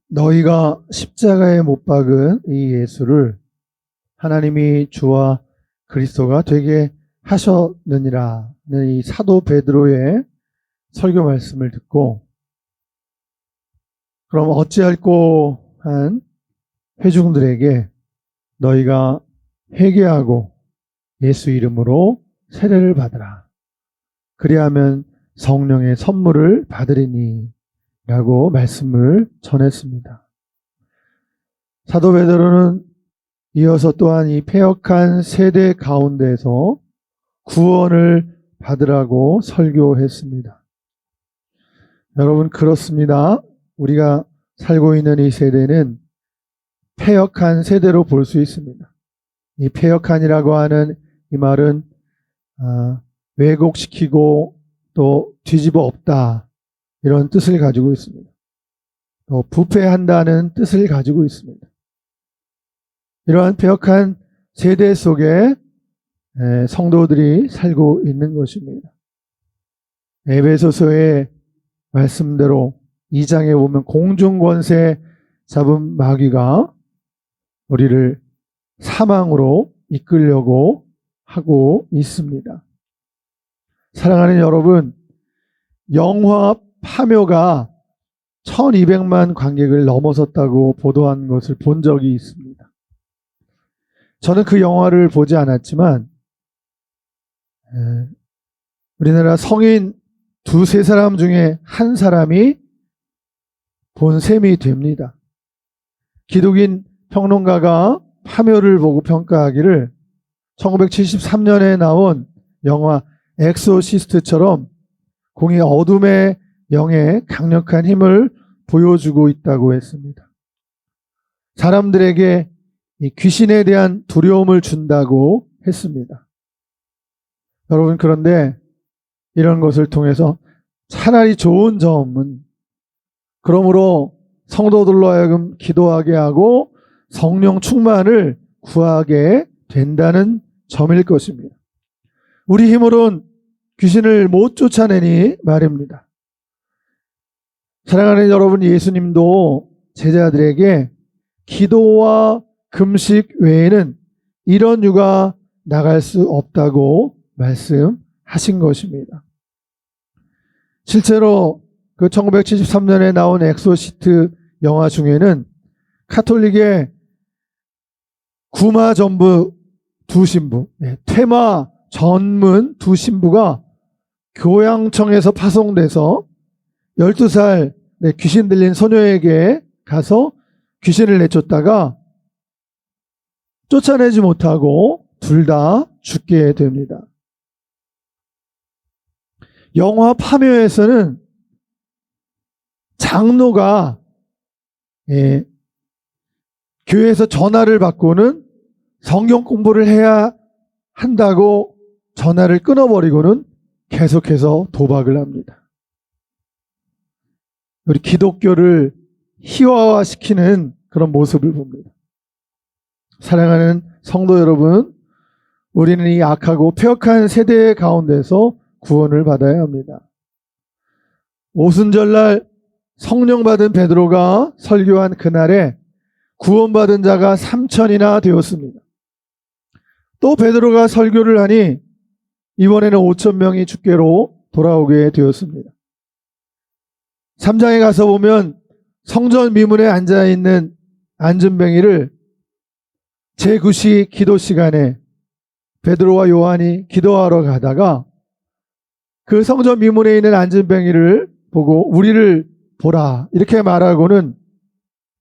너희가 십자가에 못 박은 이 예수를 하나님이 주와 그리스도가 되게 하셨느니라는 이 사도 베드로의 설교 말씀을 듣고, 그럼 어찌할꼬 한 회중들에게 너희가 회개하고 예수 이름으로 세례를 받으라. 그리하면 성령의 선물을 받으리니 라고 말씀을 전했습니다. 사도 베드로는 이어서 또한 이 패역한 세대 가운데서 구원을 받으라고 설교했습니다. 여러분, 그렇습니다. 우리가 살고 있는 이 세대는 패역한 세대로 볼 수 있습니다. 이 패역한이라고 하는 이 말은 왜곡시키고 또 뒤집어 엎다, 이런 뜻을 가지고 있습니다. 또 부패한다는 뜻을 가지고 있습니다. 이러한 패역한 세대 속에 성도들이 살고 있는 것입니다. 에베소서의 말씀대로 2장에 보면 공중권세 잡은 마귀가 우리를 사망으로 이끌려고 하고 있습니다. 사랑하는 여러분, 영화 파묘가 1200만 관객을 넘어섰다고 보도한 것을 본 적이 있습니다. 저는 그 영화를 보지 않았지만 우리나라 성인 두세 사람 중에 한 사람이 본 셈이 됩니다. 기독인 평론가가 파묘를 보고 평가하기를 1973년에 나온 영화 엑소시스트처럼 공이 어둠의 영의 강력한 힘을 보여주고 있다고 했습니다. 사람들에게 이 귀신에 대한 두려움을 준다고 했습니다. 여러분, 그런데 이런 것을 통해서 차라리 좋은 점은, 그러므로 성도들로 하여금 기도하게 하고 성령 충만을 구하게 된다는 점일 것입니다. 우리 힘으로는 귀신을 못 쫓아내니 말입니다. 사랑하는 여러분, 예수님도 제자들에게 기도와 금식 외에는 이런 유가 나갈 수 없다고 말씀하신 것입니다. 실제로 그 1973년에 나온 엑소시스트 영화 중에는 카톨릭의 구마 전부 두 신부, 퇴마 전문 두 신부가 교양청에서 파송돼서 12살 귀신 들린 소녀에게 가서 귀신을 내쫓다가 쫓아내지 못하고 둘 다 죽게 됩니다. 영화 파묘에서는 장로가 교회에서 전화를 받고는 성경 공부를 해야 한다고 전화를 끊어버리고는 계속해서 도박을 합니다. 우리 기독교를 희화화시키는 그런 모습을 봅니다. 사랑하는 성도 여러분, 우리는 이 악하고 폐역한 세대 가운데서 구원을 받아야 합니다. 오순절날 성령 받은 베드로가 설교한 그날에 구원받은 자가 3,000이나 되었습니다. 또 베드로가 설교를 하니 이번에는 5,000명이 주께로 돌아오게 되었습니다. 3장에 가서 보면 성전 미문에 앉아있는 안진뱅이를 제9시 기도 시간에 베드로와 요한이 기도하러 가다가 그 성전 미문에 있는 안진뱅이를 보고 우리를 보라, 이렇게 말하고는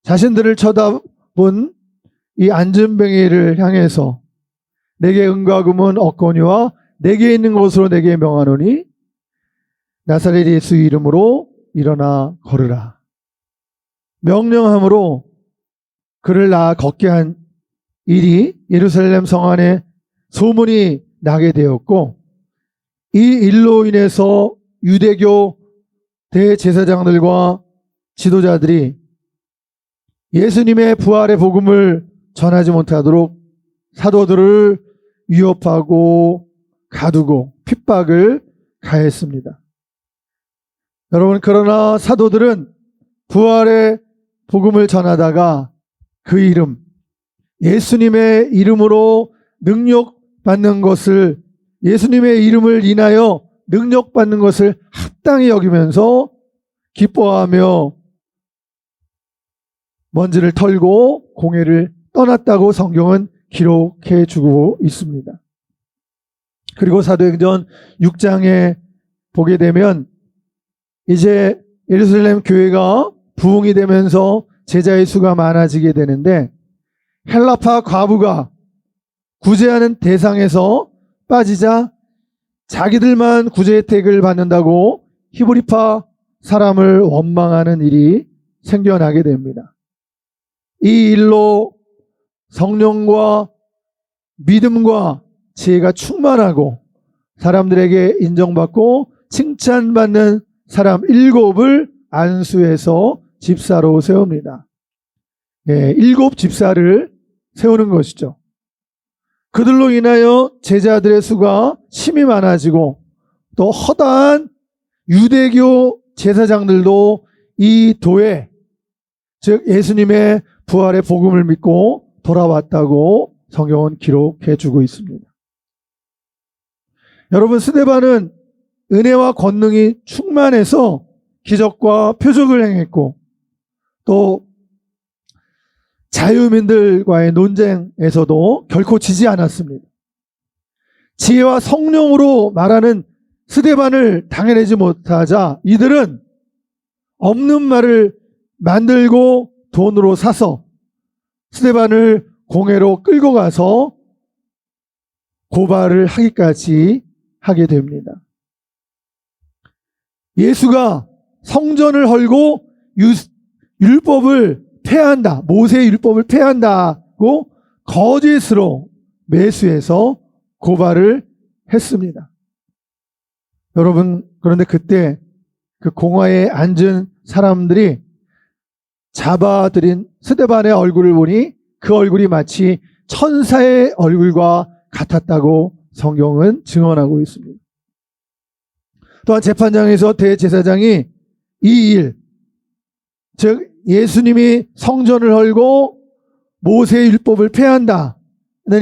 자신들을 쳐다본 이 안진뱅이를 향해서 내게 은과 금은 없거니와 내게 있는 것으로 내게 명하노니 나사렛 예수 이름으로 일어나 걸으라. 명령함으로 그를 낳아 걷게 한 일이 예루살렘 성 안에 소문이 나게 되었고, 이 일로 인해서 유대교 대제사장들과 지도자들이 예수님의 부활의 복음을 전하지 못하도록 사도들을 위협하고 가두고 핍박을 가했습니다. 여러분, 그러나 사도들은 부활의 복음을 전하다가 그 이름, 예수님의 이름으로 능력받는 것을, 예수님의 이름을 인하여 능력받는 것을 합당히 여기면서 기뻐하며 먼지를 털고 공회를 떠났다고 성경은 기록해 주고 있습니다. 그리고 사도행전 6장에 보게 되면 이제 예루살렘 교회가 부흥이 되면서 제자의 수가 많아지게 되는데, 헬라파 과부가 구제하는 대상에서 빠지자 자기들만 구제 혜택을 받는다고 히브리파 사람을 원망하는 일이 생겨나게 됩니다. 이 일로 성령과 믿음과 지혜가 충만하고 사람들에게 인정받고 칭찬받는 사람 7을 안수해서 집사로 세웁니다. 7 집사를 세우는 것이죠. 그들로 인하여 제자들의 수가 심히 많아지고, 또 허다한 유대교 제사장들도 이 도에, 즉 예수님의 부활의 복음을 믿고 돌아왔다고 성경은 기록해 주고 있습니다. 여러분, 스데반은 은혜와 권능이 충만해서 기적과 표적을 행했고, 또 자유민들과의 논쟁에서도 결코 지지 않았습니다. 지혜와 성령으로 말하는 스데반을 당해내지 못하자 이들은 없는 말을 만들고 돈으로 사서 스데반을 공회로 끌고 가서 고발을 하기까지 하게 됩니다. 예수가 성전을 헐고 율법을 폐한다, 모세의 율법을 폐한다고 거짓으로 매수해서 고발을 했습니다. 여러분, 그런데 그때 그 공화에 앉은 사람들이 잡아들인 스데반의 얼굴을 보니 그 얼굴이 마치 천사의 얼굴과 같았다고 성경은 증언하고 있습니다. 또한 재판장에서 대제사장이 이 일, 즉 예수님이 성전을 헐고 모세의 율법을 폐한다는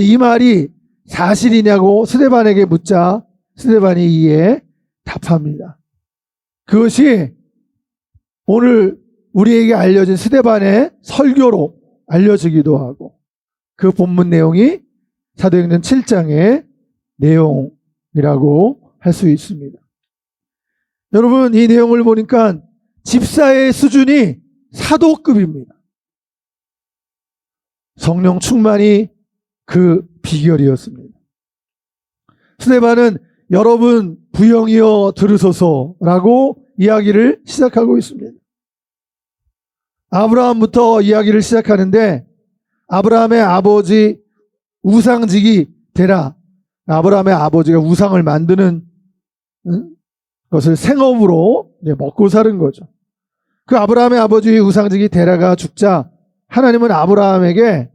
이 말이 사실이냐고 스데반에게 묻자 스데반이 이에 답합니다. 그것이 오늘 우리에게 알려진 스데반의 설교로 알려지기도 하고, 그 본문 내용이 사도행전 7장의 내용이라고 할 수 있습니다. 여러분, 이 내용을 보니까 집사의 수준이 사도급입니다. 성령 충만이 그 비결이었습니다. 스데반은 여러분 부영이여 들으소서라고 이야기를 시작하고 있습니다. 아브라함부터 이야기를 시작하는데, 아브라함의 아버지 우상직이 되라. 아브라함의 아버지가 우상을 만드는 것을 생업으로 먹고 사는 거죠. 그 아브라함의 아버지 우상직이 데라가 죽자 하나님은 아브라함에게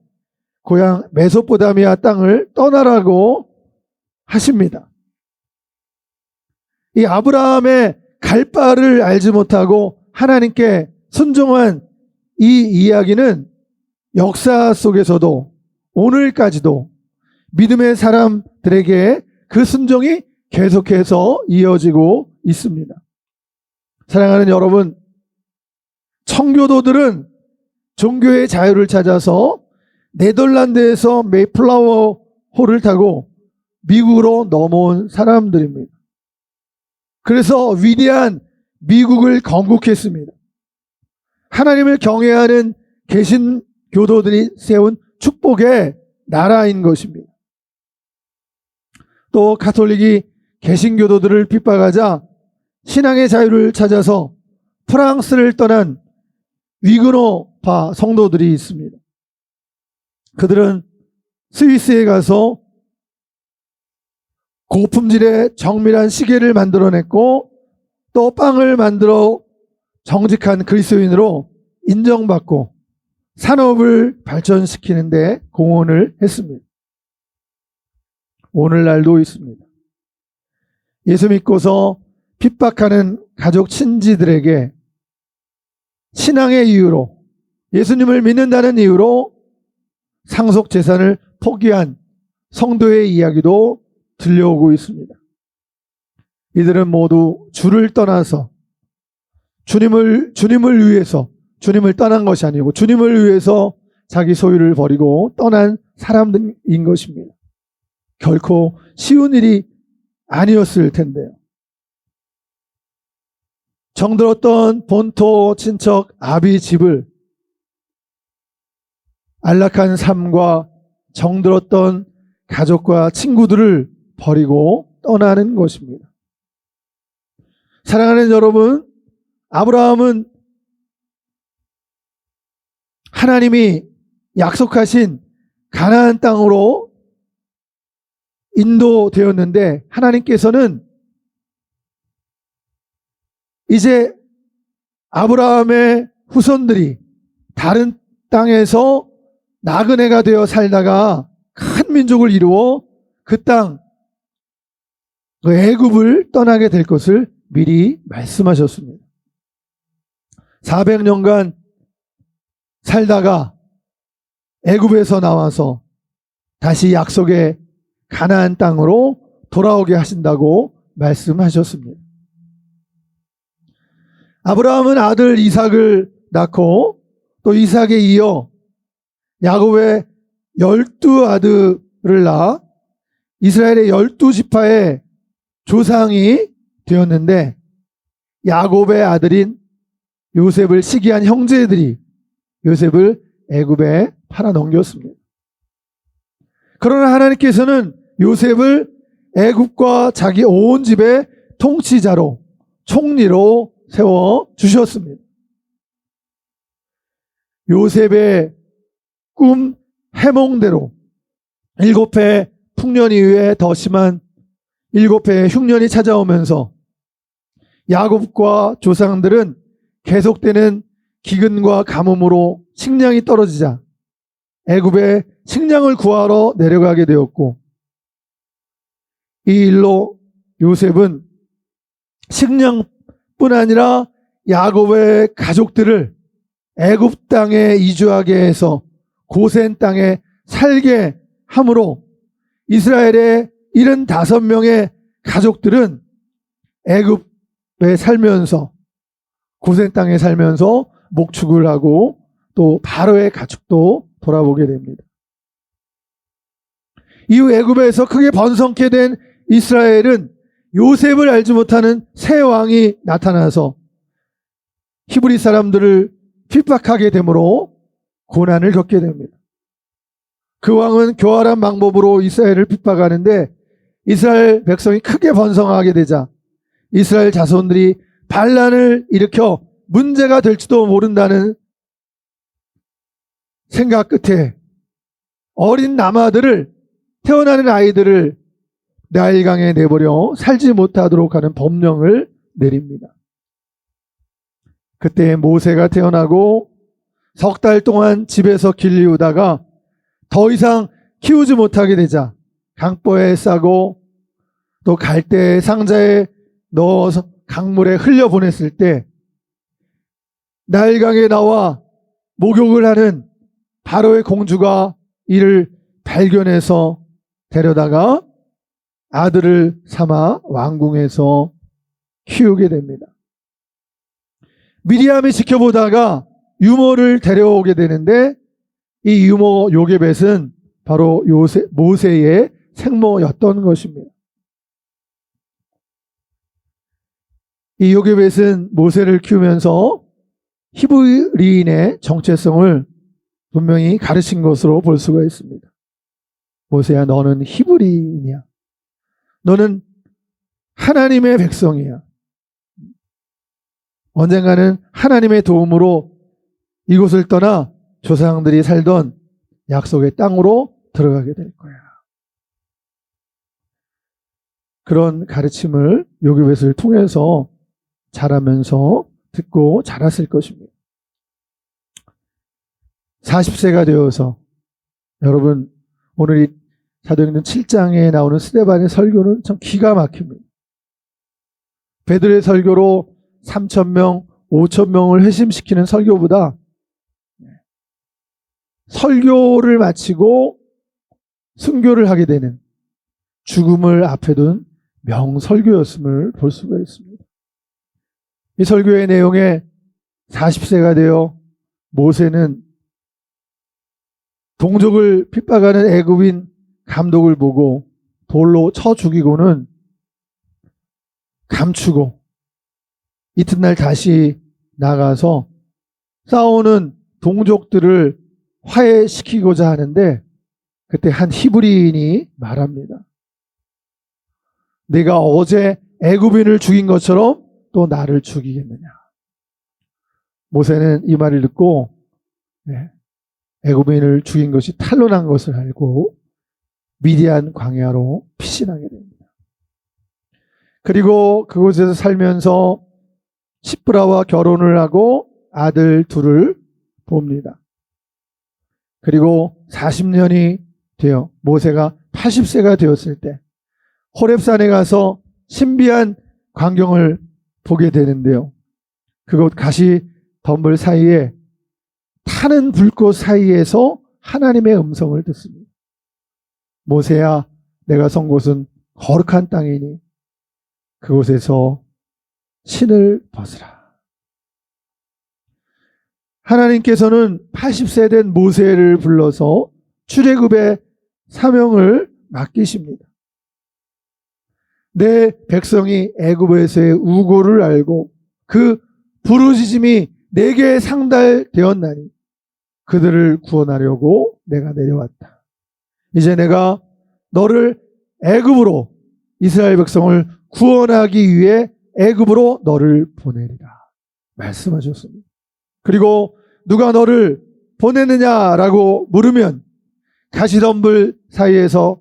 고향 메소포타미아 땅을 떠나라고 하십니다. 이 아브라함의 갈 바를 알지 못하고 하나님께 순종한 이 이야기는 역사 속에서도 오늘까지도 믿음의 사람들에게 그 순종이 계속해서 이어지고 있습니다. 사랑하는 여러분, 청교도들은 종교의 자유를 찾아서 네덜란드에서 메이플라워 호를 타고 미국으로 넘어온 사람들입니다. 그래서 위대한 미국을 건국했습니다. 하나님을 경외하는 개신교도들이 세운 축복의 나라인 것입니다. 또 가톨릭이 개신교도들을 핍박하자 신앙의 자유를 찾아서 프랑스를 떠난 위그노파 성도들이 있습니다. 그들은 스위스에 가서 고품질의 정밀한 시계를 만들어냈고, 또 빵을 만들어 정직한 그리스도인으로 인정받고 산업을 발전시키는 데 공헌을 했습니다. 오늘날도 있습니다. 예수 믿고서 핍박하는 가족 친지들에게 신앙의 이유로 예수님을 믿는다는 이유로 상속 재산을 포기한 성도의 이야기도 들려오고 있습니다. 이들은 모두 주를 떠나서 주님을 위해서, 주님을 떠난 것이 아니고 주님을 위해서 자기 소유를 버리고 떠난 사람들인 것입니다. 결코 쉬운 일이 아니었을 텐데요. 정들었던 본토 친척 아비 집을, 안락한 삶과 정들었던 가족과 친구들을 버리고 떠나는 것입니다. 사랑하는 여러분, 아브라함은 하나님이 약속하신 가나안 땅으로 인도되었는데, 하나님께서는 이제 아브라함의 후손들이 다른 땅에서 나그네가 되어 살다가 큰 민족을 이루어 그 땅, 그 애굽을 떠나게 될 것을 미리 말씀하셨습니다. 400년간 살다가 애굽에서 나와서 다시 약속의 가나안 땅으로 돌아오게 하신다고 말씀하셨습니다. 아브라함은 아들 이삭을 낳고 또 이삭에 이어 야곱의 12아들을 낳아 이스라엘의 12지파의 조상이 되었는데, 야곱의 아들인 요셉을 시기한 형제들이 요셉을 애굽에 팔아넘겼습니다. 그러나 하나님께서는 요셉을 애굽과 자기 온 집의 통치자로, 총리로 세워주셨습니다. 요셉의 꿈 해몽대로 7해 풍년 이후에 더 심한 7해 흉년이 찾아오면서 야곱과 조상들은 계속되는 기근과 가뭄으로 식량이 떨어지자 애굽에 식량을 구하러 내려가게 되었고, 이 일로 요셉은 식량뿐 아니라 야곱의 가족들을 애굽 땅에 이주하게 해서 고센 땅에 살게 함으로 이스라엘의 75명의 가족들은 애굽에 살면서, 고센 땅에 살면서 목축을 하고 또 바로의 가축도 돌아보게 됩니다. 이후 애굽에서 크게 번성케 된 이스라엘은 요셉을 알지 못하는 새 왕이 나타나서 히브리 사람들을 핍박하게 되므로 고난을 겪게 됩니다. 그 왕은 교활한 방법으로 이스라엘을 핍박하는데, 이스라엘 백성이 크게 번성하게 되자 이스라엘 자손들이 반란을 일으켜 문제가 될지도 모른다는 생각 끝에 어린 남아들을, 태어나는 아이들을 나일강에 내버려 살지 못하도록 하는 법령을 내립니다. 그때 모세가 태어나고 석 달 동안 집에서 길리우다가 더 이상 키우지 못하게 되자 강보에 싸고 또 갈대 상자에 넣어서 강물에 흘려보냈을 때 나일강에 나와 목욕을 하는 바로의 공주가 이를 발견해서 데려다가 아들을 삼아 왕궁에서 키우게 됩니다. 미리암이 지켜보다가 유모를 데려오게 되는데, 이 유모 요게벳은 바로 모세의 생모였던 것입니다. 이 요게벳은 모세를 키우면서 히브리인의 정체성을 분명히 가르친 것으로 볼 수가 있습니다. 모세야, 너는 히브리인이야. 너는 하나님의 백성이야. 언젠가는 하나님의 도움으로 이곳을 떠나 조상들이 살던 약속의 땅으로 들어가게 될 거야. 그런 가르침을 요게벳을 통해서 자라면서 듣고 자랐을 것입니다. 40세가 되어서, 여러분, 오늘 이 사도행전 7장에 나오는 스데반의 설교는 참 기가 막힙니다. 베드로의 설교로 3,000명, 5,000명을 회심시키는 설교보다 설교를 마치고 순교를 하게 되는 죽음을 앞에 둔 명설교였음을 볼 수가 있습니다. 이 설교의 내용에 40세가 되어 모세는 동족을 핍박하는 애굽인 감독을 보고 돌로 쳐 죽이고는 감추고 이튿날 다시 나가서 싸우는 동족들을 화해시키고자 하는데 그때 한 히브리인이 말합니다. 내가 어제 애굽인을 죽인 것처럼 또 나를 죽이겠느냐. 모세는 이 말을 듣고 애굽인을 죽인 것이 탄로난 것을 알고 미디안 광야로 피신하게 됩니다. 그리고 그곳에서 살면서 시프라와 결혼을 하고 아들 둘을 봅니다. 그리고 40년이 되어 모세가 80세가 되었을 때 호렙산에 가서 신비한 광경을 보게 되는데요. 그곳 가시 덤불 사이에 타는 불꽃 사이에서 하나님의 음성을 듣습니다. 모세야, 내가 선 곳은 거룩한 땅이니 그곳에서 신을 벗으라. 하나님께서는 80세 된 모세를 불러서 출애굽의 사명을 맡기십니다. 내 백성이 애굽에서의 우고를 알고 그 부르짖음이 내게 상달되었나니 그들을 구원하려고 내가 내려왔다. 이제 내가 너를 애굽으로 이스라엘 백성을 구원하기 위해 애굽으로 너를 보내리라 말씀하셨습니다. 그리고 누가 너를 보내느냐라고 물으면 가시덤불 사이에서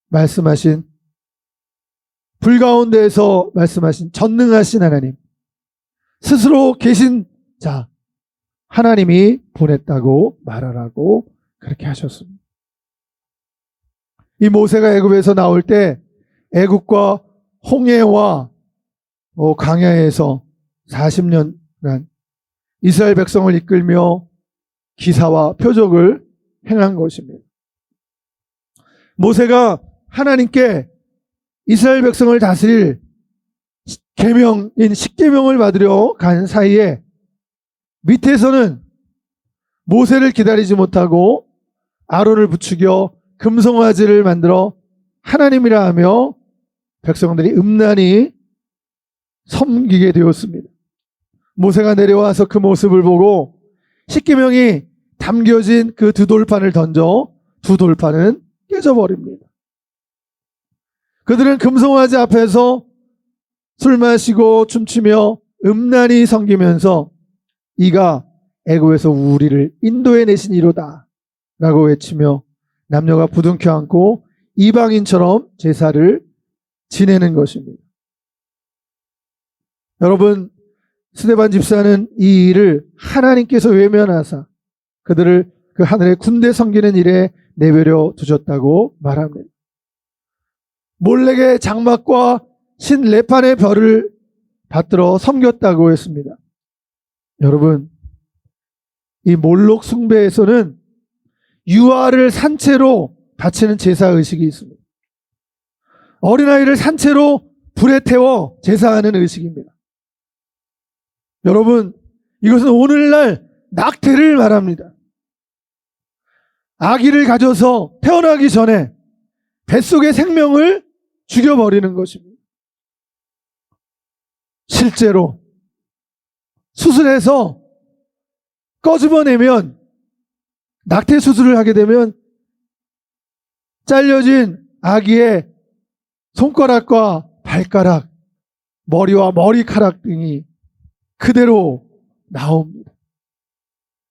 말씀하신 불 가운데에서 말씀하신 전능하신 하나님, 스스로 계신 자 하나님이 보냈다고 말하라고 그렇게 하셨습니다. 이 모세가 애굽에서 나올 때 애굽과 홍해와 강야에서 40년간 이스라엘 백성을 이끌며 기사와 표적을 행한 것입니다. 모세가 하나님께 이스라엘 백성을 다스릴 계명인 십계명을 받으려 간 사이에 밑에서는 모세를 기다리지 못하고 아론을 부추겨 금송아지를 만들어 하나님이라 하며 백성들이 음란히 섬기게 되었습니다. 모세가 내려와서 그 모습을 보고 십계명이 담겨진 그 두 돌판을 던져 두 돌판은 깨져버립니다. 그들은 금송아지 앞에서 술 마시고 춤추며 음란히 섬기면서 이가 애굽에서 우리를 인도해 내신 이로다 라고 외치며 남녀가 부둥켜 안고 이방인처럼 제사를 지내는 것입니다. 여러분, 스데반 집사는 이 일을 하나님께서 외면하사 그들을 그 하늘의 군대 섬기는 일에 내버려 두셨다고 말합니다. 몰렉의 장막과 신 레판의 별을 받들어 섬겼다고 했습니다. 여러분, 이 몰록 숭배에서는 유아를 산채로 바치는 제사의식이 있습니다. 어린아이를 산채로 불에 태워 제사하는 의식입니다. 여러분, 이것은 오늘날 낙태를 말합니다. 아기를 가져서 태어나기 전에 뱃속의 생명을 죽여버리는 것입니다. 실제로 수술해서 꺼집어내면 낙태 수술을 하게 되면 잘려진 아기의 손가락과 발가락, 머리와 머리카락 등이 그대로 나옵니다.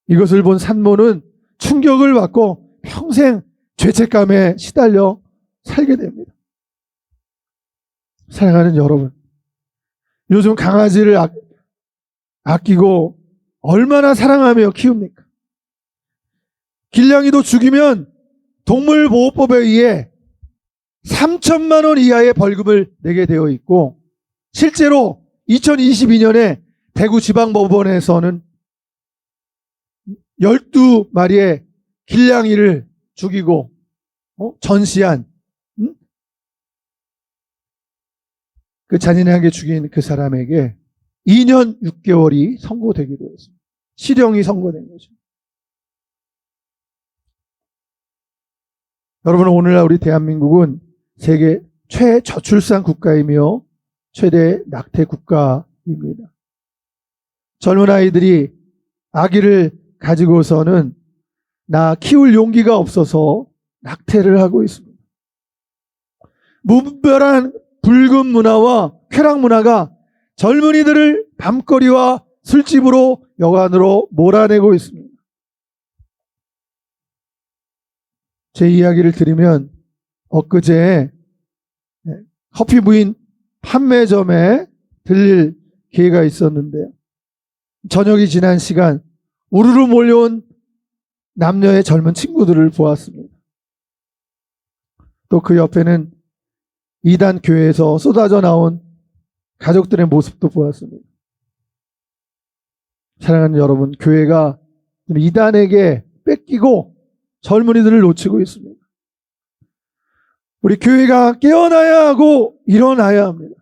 이것을 본 산모는 충격을 받고 평생 죄책감에 시달려 살게 됩니다. 사랑하는 여러분, 요즘 강아지를 아끼고 얼마나 사랑하며 키웁니까? 길냥이도 죽이면 동물보호법에 의해 3천만 원 이하의 벌금을 내게 되어 있고 실제로 2022년에 대구지방법원에서는 12마리의 길냥이를 죽이고 전시한 그 잔인하게 죽인 그 사람에게 2년 6개월이 선고되기도 했습니다. 실형이 선고된 거죠. 여러분, 오늘날 우리 대한민국은 세계 최저출산 국가이며 최대 낙태 국가입니다. 젊은 아이들이 아기를 가지고서는 나 키울 용기가 없어서 낙태를 하고 있습니다. 무분별한 불금 문화와 쾌락 문화가 젊은이들을 밤거리와 술집으로 여관으로 몰아내고 있습니다. 제 이야기를 들으면 엊그제 커피 부인 판매점에 들릴 기회가 있었는데요. 저녁이 지난 시간 우르르 몰려온 남녀의 젊은 친구들을 보았습니다. 또 그 옆에는 이단 교회에서 쏟아져 나온 가족들의 모습도 보았습니다. 사랑하는 여러분, 교회가 이단에게 뺏기고 젊은이들을 놓치고 있습니다. 우리 교회가 깨어나야 하고 일어나야 합니다.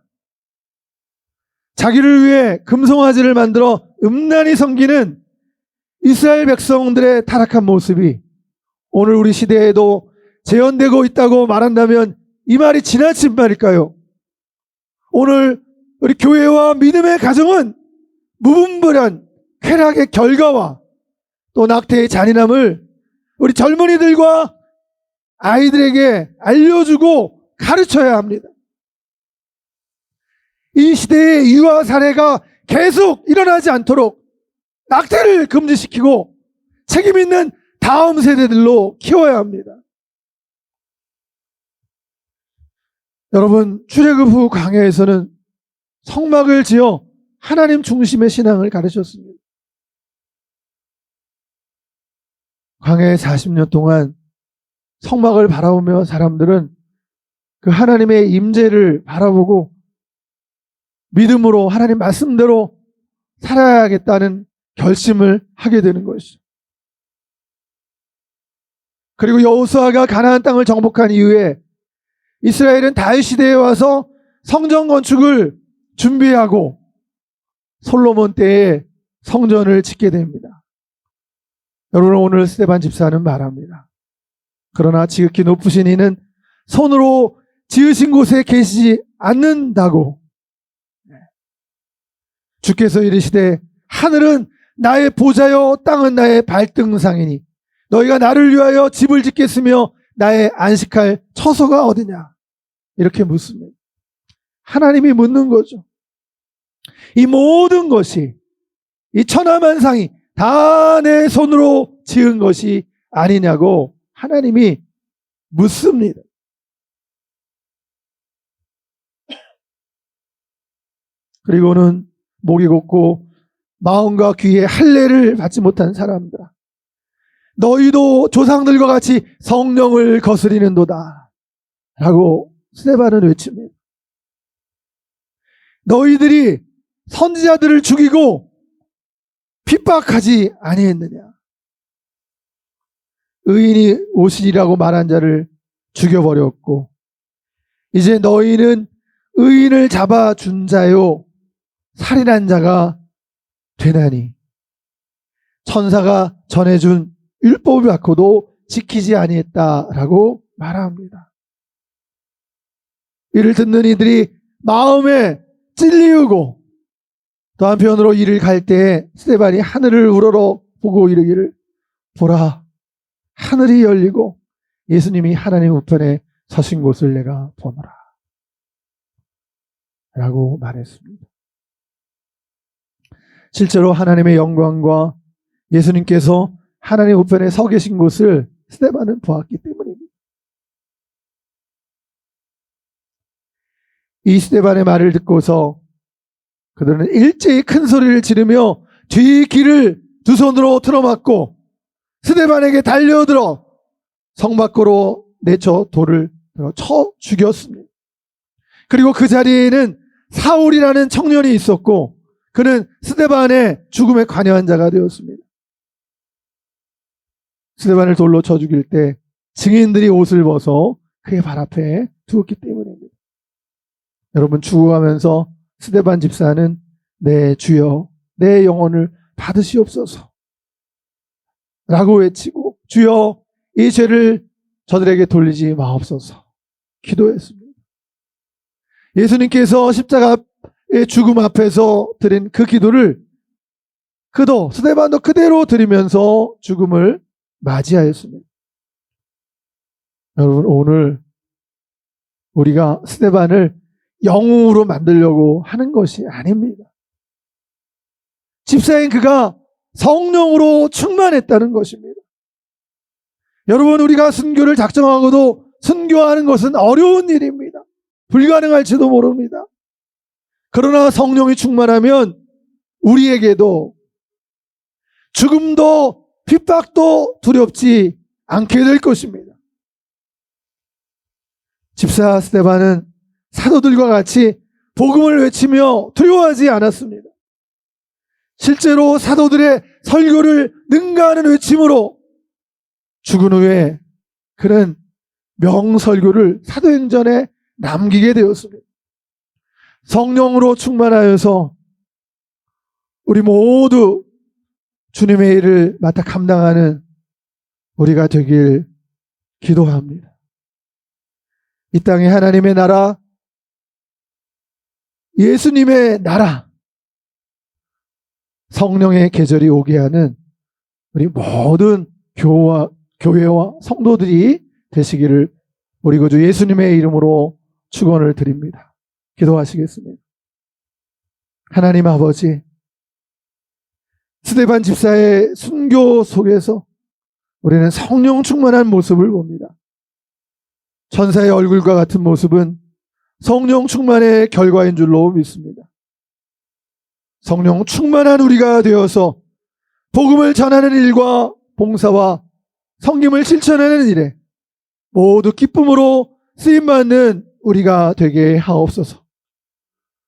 자기를 위해 금송아지를 만들어 음란히 섬기는 이스라엘 백성들의 타락한 모습이 오늘 우리 시대에도 재현되고 있다고 말한다면 이 말이 지나친 말일까요? 오늘 우리 교회와 믿음의 가정은 무분별한 쾌락의 결과와 또 낙태의 잔인함을 우리 젊은이들과 아이들에게 알려주고 가르쳐야 합니다. 이 시대의 유아 사례가 계속 일어나지 않도록 낙태를 금지시키고 책임 있는 다음 세대들로 키워야 합니다. 여러분, 출애굽 후 광야에서는 성막을 지어 하나님 중심의 신앙을 가르쳤습니다. 광야의 40년 동안 성막을 바라보며 사람들은 그 하나님의 임재를 바라보고 믿음으로 하나님 말씀대로 살아야겠다는 결심을 하게 되는 것이죠. 그리고 여호수아가 가나안 땅을 정복한 이후에 이스라엘은 다윗 시대에 와서 성전 건축을 준비하고 솔로몬 때에 성전을 짓게 됩니다. 여러분, 오늘 스데반 집사는 말합니다. 그러나 지극히 높으신 이는 손으로 지으신 곳에 계시지 않는다고. 주께서 이르시되 하늘은 나의 보좌요 땅은 나의 발등상이니 너희가 나를 위하여 집을 짓겠으며 나의 안식할 처소가 어디냐? 이렇게 묻습니다. 하나님이 묻는 거죠. 이 모든 것이, 이 천하만상이 다 내 손으로 지은 것이 아니냐고 하나님이 묻습니다. 그리고는 목이 곧고 마음과 귀에 할례를 받지 못한 사람들아, 너희도 조상들과 같이 성령을 거스리는도다 라고 스데반은 외칩니다. 너희들이 선지자들을 죽이고 핍박하지 아니했느냐? 의인이 오시리라고 말한 자를 죽여버렸고 이제 너희는 의인을 잡아준 자요 살인한 자가 되나니 천사가 전해준 율법을 받고도 지키지 아니했다라고 말합니다. 이를 듣는 이들이 마음에 찔리우고 또 한편으로 이를 갈 때에 스데반이 하늘을 우러러 보고 이르기를 보라, 하늘이 열리고 예수님이 하나님 우편에 서신 곳을 내가 보노라 라고 말했습니다. 실제로 하나님의 영광과 예수님께서 하나님 우편에 서 계신 곳을 스데반은 보았기 때문입니다. 이 스데반의 말을 듣고서 그들은 일제히 큰 소리를 지르며 뒤 길을 두 손으로 틀어막고 스데반에게 달려들어 성 밖으로 내쳐 돌을 쳐 죽였습니다. 그리고 그 자리에는 사울이라는 청년이 있었고 그는 스데반의 죽음에 관여한 자가 되었습니다. 스데반을 돌로 쳐 죽일 때 증인들이 옷을 벗어 그의 발 앞에 두었기 때문입니다. 여러분, 죽어가면서 스데반 집사는 내 주여 내 영혼을 받으시옵소서 라고 외치고 주여 이 죄를 저들에게 돌리지 마옵소서 기도했습니다. 예수님께서 십자가의 죽음 앞에서 드린 그 기도를 그도 스데반도 그대로 드리면서 죽음을 맞이하였습니다. 여러분, 오늘 우리가 스데반을 영웅으로 만들려고 하는 것이 아닙니다. 집사인 그가 성령으로 충만했다는 것입니다. 여러분, 우리가 순교를 작정하고도 순교하는 것은 어려운 일입니다. 불가능할지도 모릅니다. 그러나 성령이 충만하면 우리에게도 죽음도 핍박도 두렵지 않게 될 것입니다. 집사 스데반은 사도들과 같이 복음을 외치며 두려워하지 않았습니다. 실제로 사도들의 설교를 능가하는 외침으로 죽은 후에 그는 명설교를 사도행전에 남기게 되었습니다. 성령으로 충만하여서 우리 모두 주님의 일을 맡아 감당하는 우리가 되길 기도합니다. 이 땅에 하나님의 나라, 예수님의 나라, 성령의 계절이 오게 하는 우리 모든 교회와 성도들이 되시기를 우리 구주 예수님의 이름으로 축원을 드립니다. 기도하시겠습니다. 하나님 아버지, 스데반 집사의 순교 속에서 우리는 성령 충만한 모습을 봅니다. 천사의 얼굴과 같은 모습은 성령 충만의 결과인 줄로 믿습니다. 성령 충만한 우리가 되어서 복음을 전하는 일과 봉사와 성김을 실천하는 일에 모두 기쁨으로 쓰임받는 우리가 되게 하옵소서.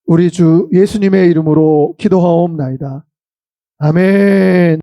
우리 주 예수님의 이름으로 기도하옵나이다. 아멘.